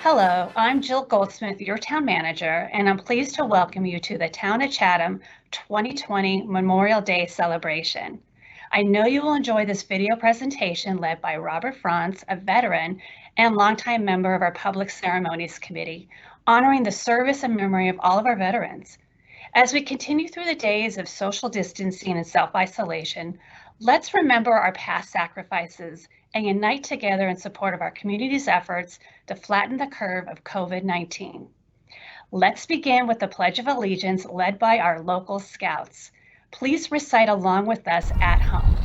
Hello, I'm Jill Goldsmith, your town manager, and I'm pleased to welcome you to the Town of Chatham 2020 Memorial Day celebration. I know you will enjoy this video presentation led by Robert Franz, a veteran and longtime member of our Public Ceremonies Committee, honoring the service and memory of all of our veterans. As we continue through the days of social distancing and self-isolation, let's remember our past sacrifices and unite together in support of our community's efforts to flatten the curve of COVID-19. Let's begin with the Pledge of Allegiance led by our local scouts. Please recite along with us at home.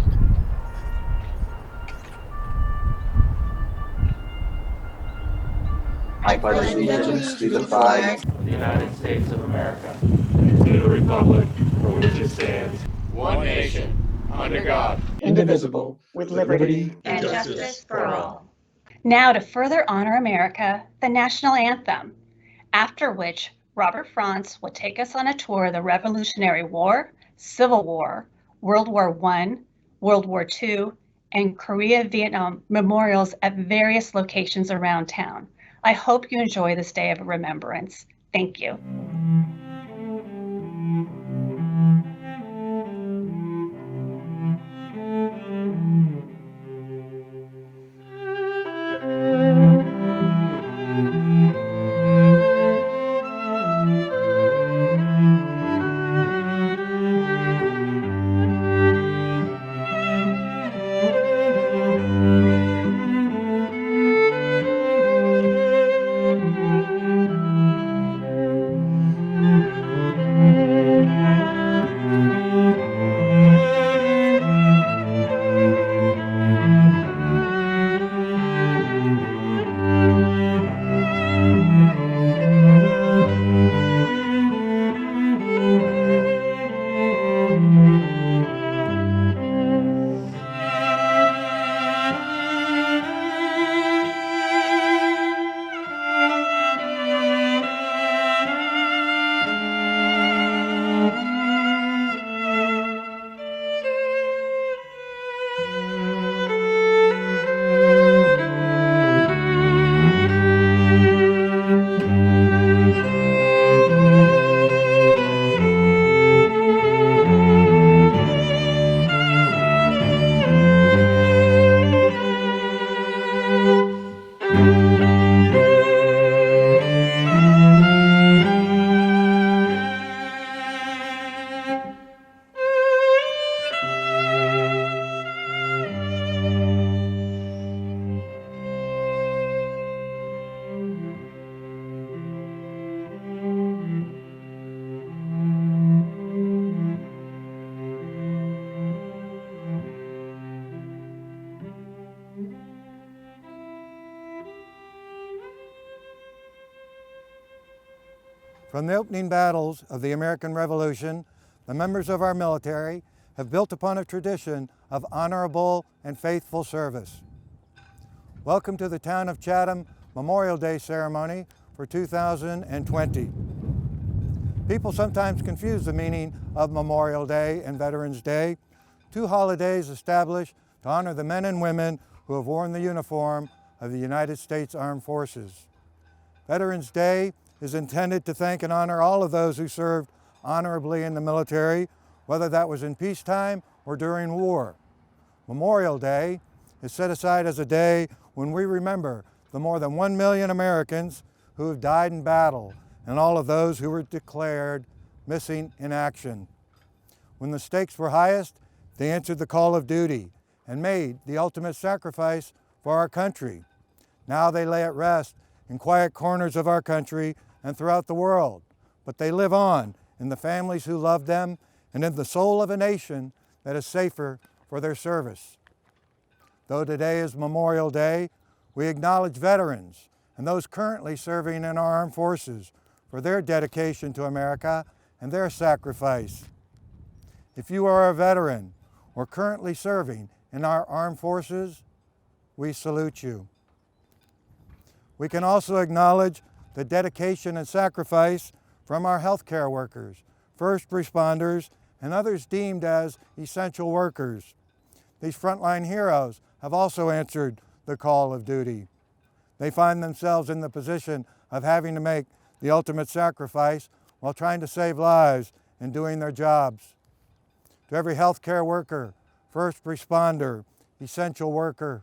I pledge allegiance to the flag of the United States of America and to the republic for which it stands, one nation, under God, indivisible, with liberty and justice for all. Now to further honor America, the national anthem, after which Robert Franz will take us on a tour of the Revolutionary War, Civil War, World War I, World War II, and Korea-Vietnam memorials at various locations around town. I hope you enjoy this day of remembrance. Thank you. From the opening battles of the American Revolution, the members of our military have built upon a tradition of honorable and faithful service. Welcome to the Town of Chatham Memorial Day ceremony for 2020. People sometimes confuse the meaning of Memorial Day and Veterans Day, two holidays established to honor the men and women who have worn the uniform of the United States Armed Forces. Veterans Day is intended to thank and honor all of those who served honorably in the military, whether that was in peacetime or during war. Memorial Day is set aside as a day when we remember the more than 1 million Americans who have died in battle and all of those who were declared missing in action. When the stakes were highest, they answered the call of duty and made the ultimate sacrifice for our country. Now they lay at rest in quiet corners of our country and throughout the world, but they live on in the families who love them and in the soul of a nation that is safer for their service. Though today is Memorial Day, we acknowledge veterans and those currently serving in our armed forces for their dedication to America and their sacrifice. If you are a veteran or currently serving in our armed forces, we salute you. We can also acknowledge the dedication and sacrifice from our healthcare workers, first responders, and others deemed as essential workers. These frontline heroes have also answered the call of duty. they find themselves in the position of having to make the ultimate sacrifice while trying to save lives and doing their jobs. To every healthcare worker, first responder, essential worker,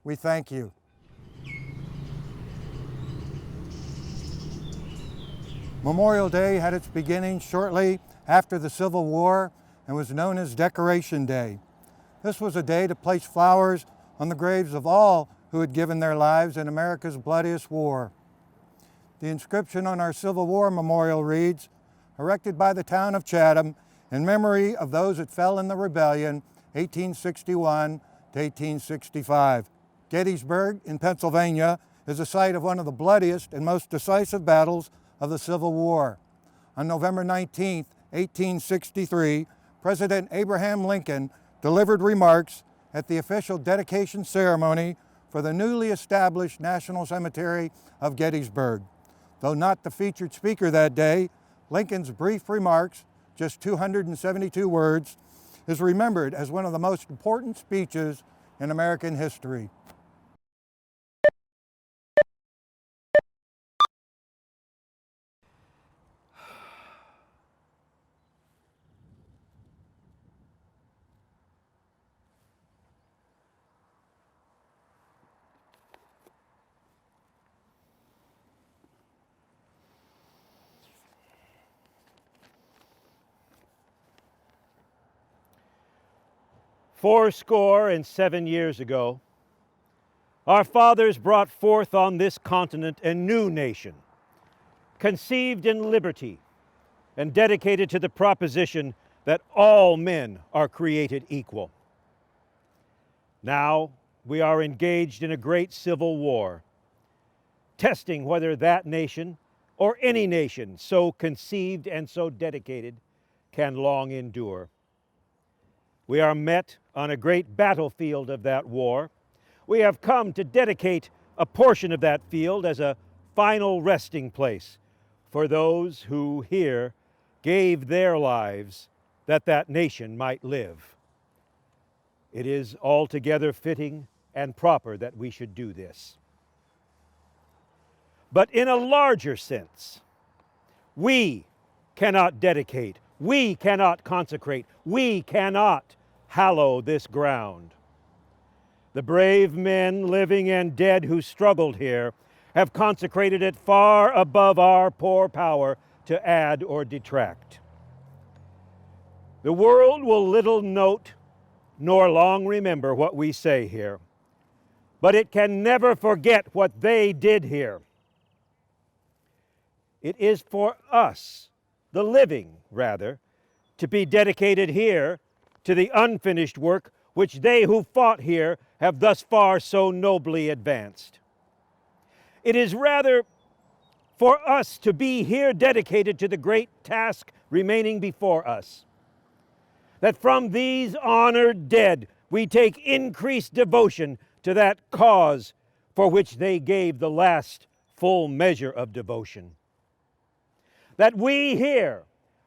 we thank you. Memorial Day had its beginning shortly after the Civil War and was known as Decoration Day. This was a day to place flowers on the graves of all who had given their lives in America's bloodiest war. The inscription on our Civil War memorial reads, "Erected by the town of Chatham in memory of those that fell in the rebellion, 1861 to 1865. Gettysburg in Pennsylvania is the site of one of the bloodiest and most decisive battles of the Civil War. On November 19, 1863, President Abraham Lincoln delivered remarks at the official dedication ceremony for the newly established National Cemetery of Gettysburg. Though not the featured speaker that day, Lincoln's brief remarks, just 272 words, is remembered as one of the most important speeches in American history. Fourscore and 7 years ago, our fathers brought forth on this continent a new nation, conceived in liberty and dedicated to the proposition that all men are created equal. Now we are engaged in a great civil war, testing whether that nation or any nation so conceived and so dedicated can long endure. We are met on a great battlefield of that war. We have come to dedicate a portion of that field as a final resting place for those who here gave their lives that that nation might live. It is altogether fitting and proper that we should do this. But in a larger sense, we cannot dedicate, we cannot consecrate, we cannot hallow this ground. The brave men, living and dead, who struggled here have consecrated it far above our poor power to add or detract. The world will little note nor long remember what we say here, but it can never forget what they did here. It is for us, the living rather, to be dedicated here to the unfinished work which they who fought here have thus far so nobly advanced. It is rather for us to be here dedicated to the great task remaining before us, that from these honored dead we take increased devotion to that cause for which they gave the last full measure of devotion. That we here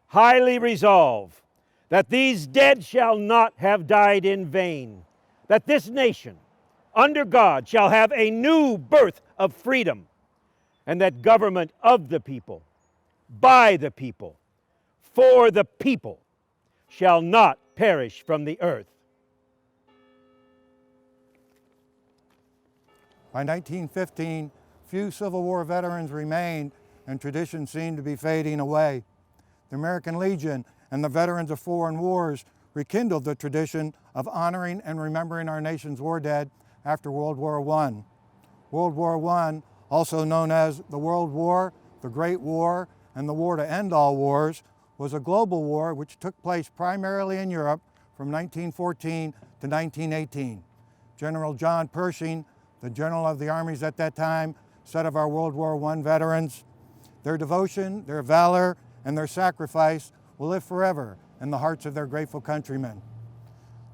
highly resolve that these dead shall not have died in vain, that this nation, under God, shall have a new birth of freedom, and that government of the people, by the people, for the people, shall not perish from the earth. By 1915, few Civil War veterans remained, and tradition seemed to be fading away. The American Legion and the veterans of foreign wars rekindled the tradition of honoring and remembering our nation's war dead after World War I. World War I, also known as the World War, the Great War, and the War to End All Wars, was a global war which took place primarily in Europe from 1914 to 1918. General John Pershing, the general of the armies at that time, said of our World War I veterans, "Their devotion, their valor, and their sacrifice will live forever in the hearts of their grateful countrymen."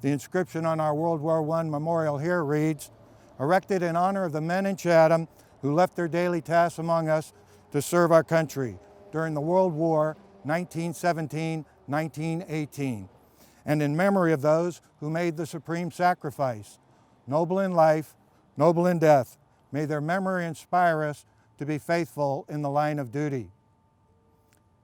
The inscription on our World War I memorial here reads, "Erected in honor of the men in Chatham who left their daily tasks among us to serve our country during the World War 1917-1918, and in memory of those who made the supreme sacrifice, noble in life, noble in death, May their memory inspire us to be faithful in the line of duty.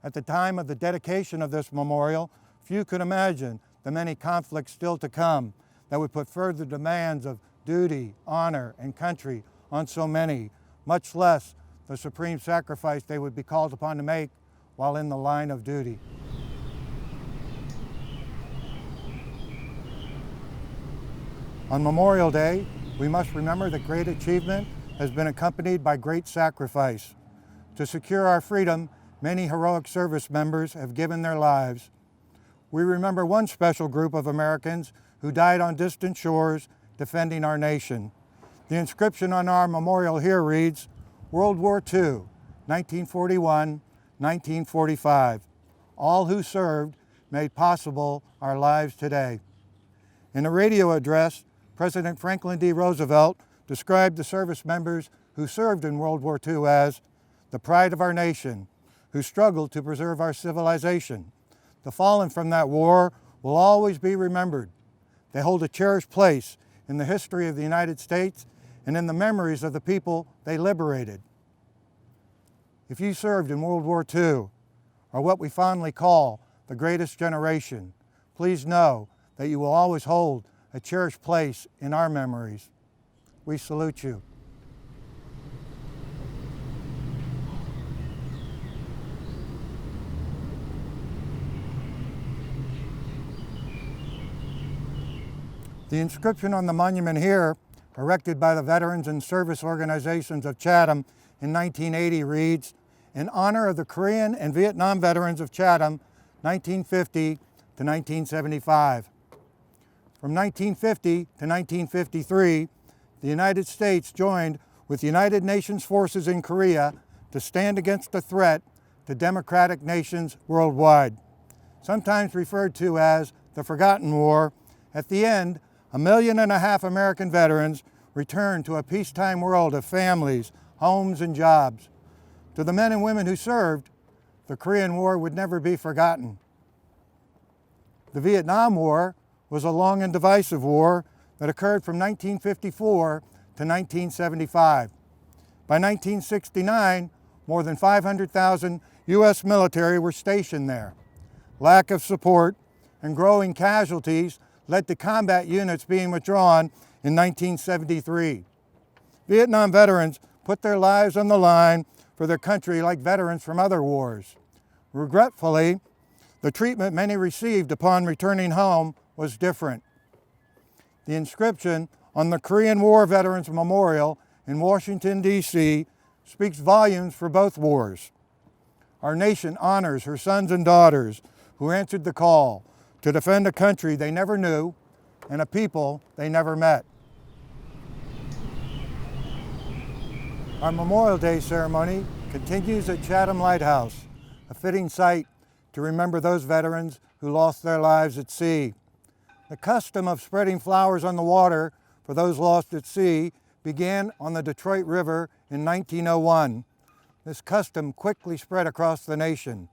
At the time of the dedication of this memorial, few could imagine the many conflicts still to come that would put further demands of duty, honor, and country on so many, much less the supreme sacrifice they would be called upon to make while in the line of duty. On Memorial Day, we must remember that great achievement has been accompanied by great sacrifice. To secure our freedom, many heroic service members have given their lives. We remember one special group of Americans who died on distant shores defending our nation. The inscription on our memorial here reads, World War II, 1941-1945. All who served made possible our lives today. In a radio address, President Franklin D. Roosevelt described the service members who served in World War II as the pride of our nation, who struggled to preserve our civilization. The fallen from that war will always be remembered. They hold a cherished place in the history of the United States and in the memories of the people they liberated. If you served in World War II, or what we fondly call the greatest generation, please know that you will always hold a cherished place in our memories. We salute you. The inscription on the monument here, erected by the Veterans and Service Organizations of Chatham in 1980, reads, in honor of the Korean and Vietnam veterans of Chatham, 1950 to 1975. From 1950 to 1953, the United States joined with the United Nations forces in Korea to stand against the threat to democratic nations worldwide. Sometimes referred to as the Forgotten War, at the end, 1.5 million American veterans returned to a peacetime world of families, homes, and jobs. To the men and women who served, the Korean War would never be forgotten. The Vietnam War was a long and divisive war that occurred from 1954 to 1975. By 1969, more than 500,000 U.S. military were stationed there. Lack of support and growing casualties led to combat units being withdrawn in 1973. Vietnam veterans put their lives on the line for their country like veterans from other wars. Regretfully, the treatment many received upon returning home was different. The inscription on the Korean War Veterans Memorial in Washington, D.C. speaks volumes for both wars. Our nation honors her sons and daughters who answered the call to defend a country they never knew and a people they never met. Our Memorial Day ceremony continues at Chatham Lighthouse, a fitting site to remember those veterans who lost their lives at sea. The custom of spreading flowers on the water for those lost at sea began on the Detroit River in 1901. This custom quickly spread across the nation.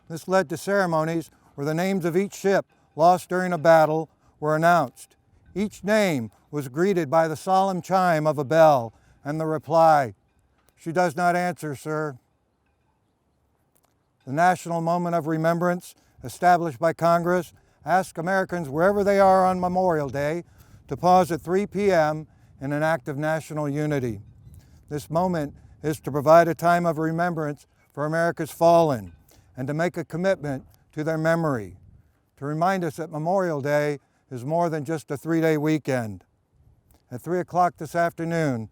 This led to ceremonies where the names of each ship lost during a battle were announced. Each name was greeted by the solemn chime of a bell and the reply, "She does not answer, sir." The National Moment of Remembrance, established by Congress, asks Americans wherever they are on Memorial Day to pause at 3 p.m. in an act of national unity. This moment is to provide a time of remembrance for America's fallen and to make a commitment to their memory, to remind us that Memorial Day is more than just a 3-day weekend. At 3 o'clock this afternoon,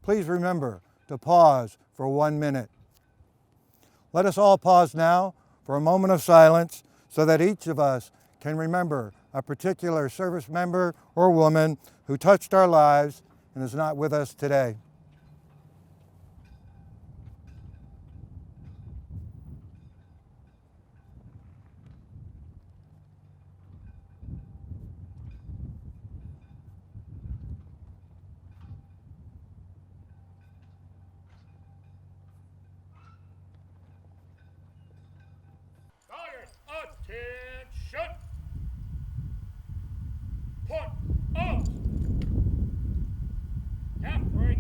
please remember to pause for 1 minute. Let us all pause now for a moment of silence so that each of us can remember a particular service member or woman who touched our lives and is not with us today. Attention! Point up! Half break.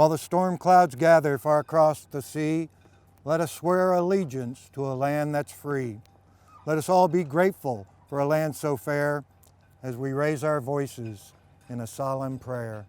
While the storm clouds gather far across the sea, let us swear allegiance to a land that's free. Let us all be grateful for a land so fair as we raise our voices in a solemn prayer.